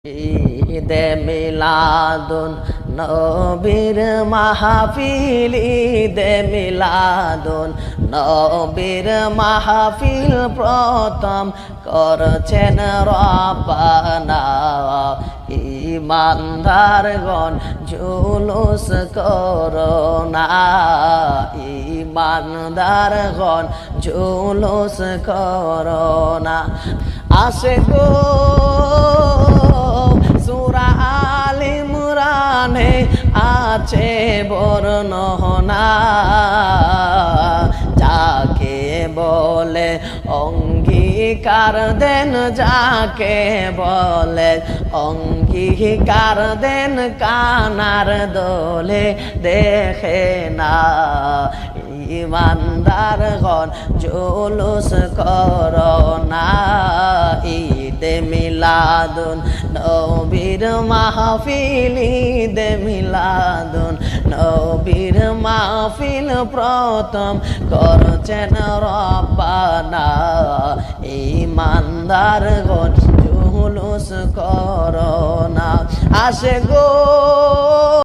ঈদে মিলাদুন নবীর মাহফিল, ঈদে মিলাদুন নবীর মাহফিল প্রথম করছেন রব্বানা। ঈমানদারগণ জুলুস করোনা, ঈমানদারগণ জুলুস করোনা। আসে গো সূরা আল ইমরানে আছে বর্ণনা, যাকে বলে অঙ্গীকার দেন, যাকে বলে অঙ্গীকার দেন, কানার দোলে দেখে না। ঈমানদারগণ জুলুস করোনা, ঈদে মিলাদুন নবীর মাহফিল, ঈদে মিলাদুন নবীর মাহফিল প্রথম করছেন রব্বানা। ঈমানদারগণ জুলুস করোনা। আসে গো